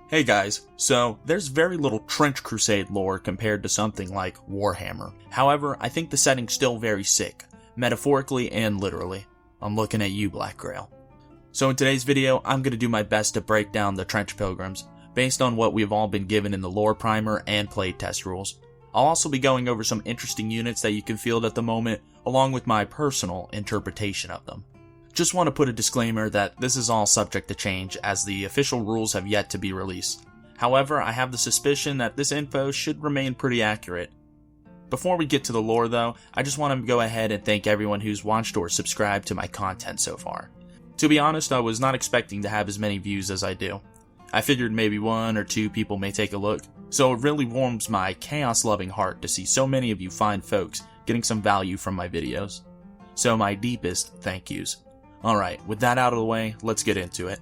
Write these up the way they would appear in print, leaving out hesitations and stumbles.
Hey guys, so there's very little Trench Crusade lore compared to something like Warhammer. However, I think the setting's still very sick, metaphorically and literally. I'm looking at you, Black Grail. So in today's video, I'm going to do my best to break down the Trench Pilgrims, based on what we've all been given in the lore primer and playtest rules. I'll also be going over some interesting units that you can field at the moment, along with my personal interpretation of them. Just want to put a disclaimer that this is all subject to change as the official rules have yet to be released. However, I have the suspicion that this info should remain pretty accurate. Before we get to the lore though, I just want to go ahead and thank everyone who's watched or subscribed to my content so far. To be honest, I was not expecting to have as many views as I do. I figured maybe 1 or 2 people may take a look, so it really warms my chaos-loving heart to see so many of you fine folks getting some value from my videos. So my deepest thank yous. Alright, with that out of the way, let's get into it.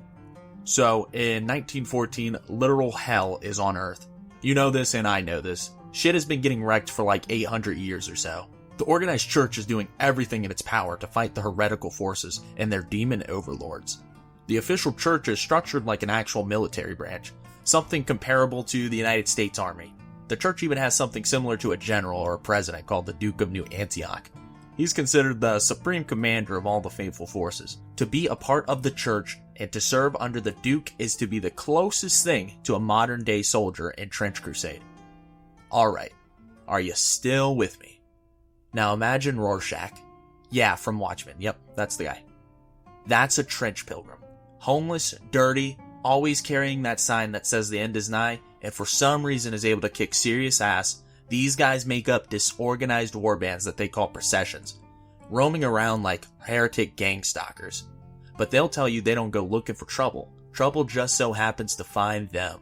So, in 1914, literal hell is on Earth. You know this and I know this. Shit has been getting wrecked for like 800 years or so. The organized church is doing everything in its power to fight the heretical forces and their demon overlords. The official church is structured like an actual military branch, something comparable to the United States Army. The church even has something similar to a general or a president called the Duke of New Antioch. He's considered the supreme commander of all the faithful forces. To be a part of the church and to serve under the Duke is to be the closest thing to a modern day soldier in Trench Crusade. Alright, are you still with me? Now imagine Rorschach. Yeah, from Watchmen, yep, that's the guy. That's a Trench Pilgrim. Homeless, dirty, always carrying that sign that says the end is nigh, and for some reason is able to kick serious ass. These guys make up disorganized warbands that they call processions, roaming around like heretic gang stalkers. But they'll tell you they don't go looking for trouble. Trouble just so happens to find them.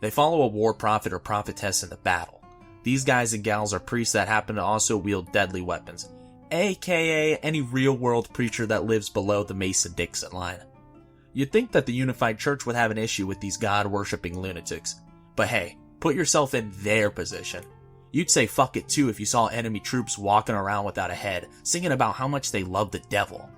They follow a war prophet or prophetess in the battle. These guys and gals are priests that happen to also wield deadly weapons, aka any real-world preacher that lives below the Mason-Dixon line. You'd think that the unified church would have an issue with these God-worshipping lunatics, but hey, put yourself in their position. You'd say fuck it too if you saw enemy troops walking around without a head, singing about how much they love the devil.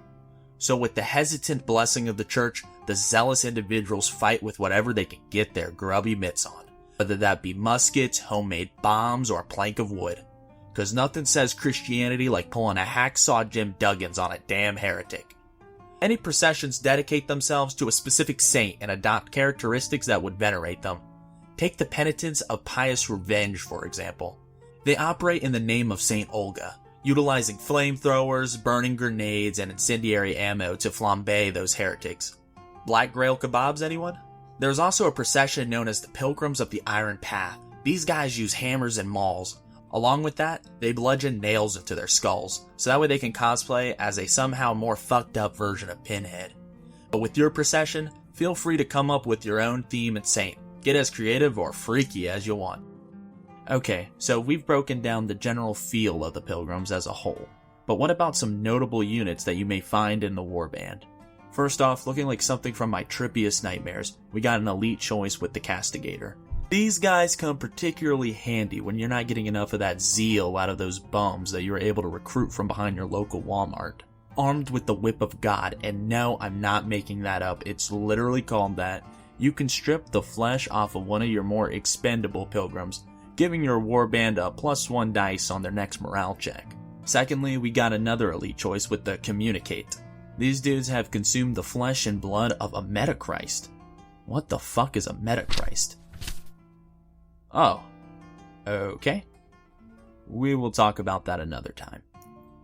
So with the hesitant blessing of the church, the zealous individuals fight with whatever they can get their grubby mitts on, whether that be muskets, homemade bombs, or a plank of wood. Cause nothing says Christianity like pulling a hacksaw Jim Duggins on a damn heretic. Any processions dedicate themselves to a specific saint and adopt characteristics that would venerate them. Take the penitents of pious revenge, for example. They operate in the name of Saint Olga, utilizing flamethrowers, burning grenades, and incendiary ammo to flambe those heretics. Black Grail kebabs, anyone? There's also a procession known as the Pilgrims of the Iron Path. These guys use hammers and mauls. Along with that, they bludgeon nails into their skulls, so that way they can cosplay as a somehow more fucked up version of Pinhead. But with your procession, feel free to come up with your own theme and saint. Get as creative or freaky as you want. Okay, so we've broken down the general feel of the Pilgrims as a whole, but what about some notable units that you may find in the warband? First off, looking like something from my trippiest nightmares, we got an elite choice with the Castigator. These guys come particularly handy when you're not getting enough of that zeal out of those bums that you were able to recruit from behind your local Walmart. Armed with the Whip of God, and no, I'm not making that up, it's literally called that, you can strip the flesh off of one of your more expendable pilgrims, giving your warband a +1 dice on their next morale check. Secondly, we got another elite choice with the Communicate. These dudes have consumed the flesh and blood of a Metachrist. What the fuck is a Metachrist? Oh, okay. We will talk about that another time.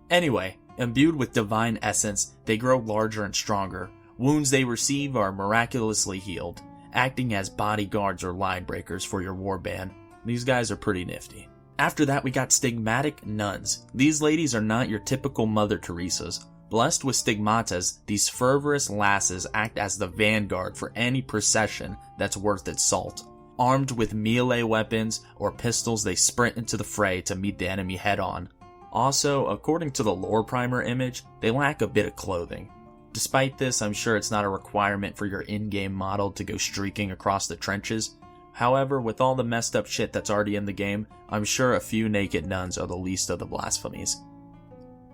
Anyway, imbued with divine essence, they grow larger and stronger. Wounds they receive are miraculously healed, acting as bodyguards or line breakers for your warband. These guys are pretty nifty. After that, we got Stigmatic Nuns. These ladies are not your typical Mother Teresas. Blessed with stigmatas, these fervorous lasses act as the vanguard for any procession that's worth its salt. Armed with melee weapons or pistols, they sprint into the fray to meet the enemy head-on. Also, according to the lore primer image, they lack a bit of clothing. Despite this, I'm sure it's not a requirement for your in-game model to go streaking across the trenches. However, with all the messed up shit that's already in the game, I'm sure a few naked nuns are the least of the blasphemies.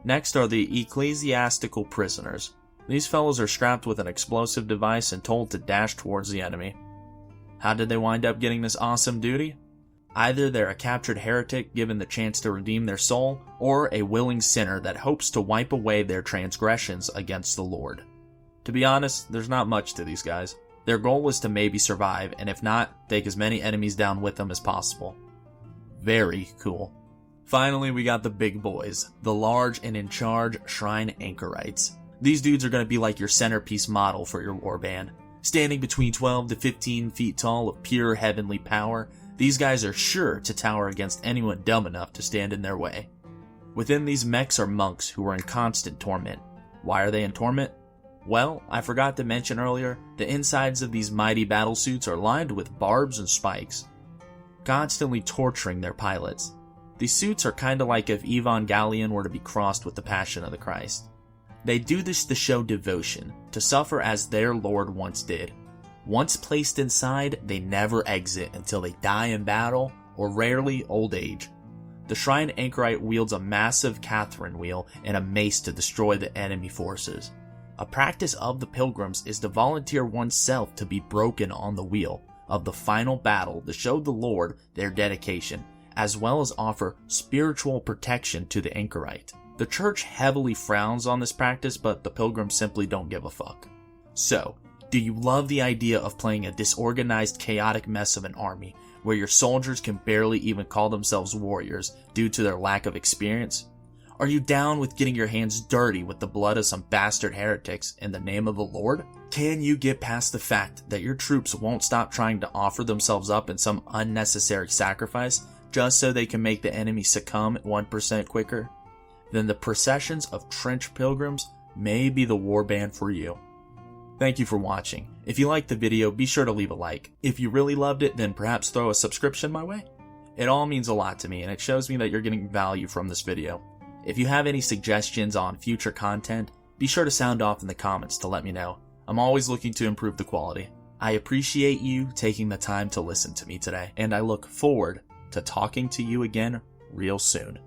Next are the ecclesiastical prisoners. These fellows are strapped with an explosive device and told to dash towards the enemy. How did they wind up getting this awesome duty? Either they're a captured heretic given the chance to redeem their soul, or a willing sinner that hopes to wipe away their transgressions against the Lord. To be honest, there's not much to these guys. Their goal is to maybe survive, and if not, take as many enemies down with them as possible. Very cool. Finally, we got the big boys, the large and in charge shrine anchorites. These dudes are going to be like your centerpiece model for your warband. Standing between 12 to 15 feet tall of pure heavenly power, these guys are sure to tower against anyone dumb enough to stand in their way. Within these mechs are monks who are in constant torment. Why are they in torment? Well, I forgot to mention earlier, the insides of these mighty battlesuits are lined with barbs and spikes, constantly torturing their pilots. These suits are kinda like if Evangelion were to be crossed with the Passion of the Christ. They do this to show devotion, to suffer as their Lord once did. Once placed inside, they never exit until they die in battle, or rarely old age. The Shrine Anchorite wields a massive Catherine wheel and a mace to destroy the enemy forces. A practice of the pilgrims is to volunteer oneself to be broken on the wheel of the final battle to show the Lord their dedication, as well as offer spiritual protection to the anchorite. The church heavily frowns on this practice, but the pilgrims simply don't give a fuck. So, do you love the idea of playing a disorganized, chaotic mess of an army, where your soldiers can barely even call themselves warriors due to their lack of experience? Are you down with getting your hands dirty with the blood of some bastard heretics in the name of the Lord? Can you get past the fact that your troops won't stop trying to offer themselves up in some unnecessary sacrifice just so they can make the enemy succumb 1% quicker? Then the processions of Trench Pilgrims may be the warband for you. Thank you for watching. If you liked the video, be sure to leave a like. If you really loved it, then perhaps throw a subscription my way. It all means a lot to me, and it shows me that you're getting value from this video. If you have any suggestions on future content, be sure to sound off in the comments to let me know. I'm always looking to improve the quality. I appreciate you taking the time to listen to me today, and I look forward to talking to you again real soon.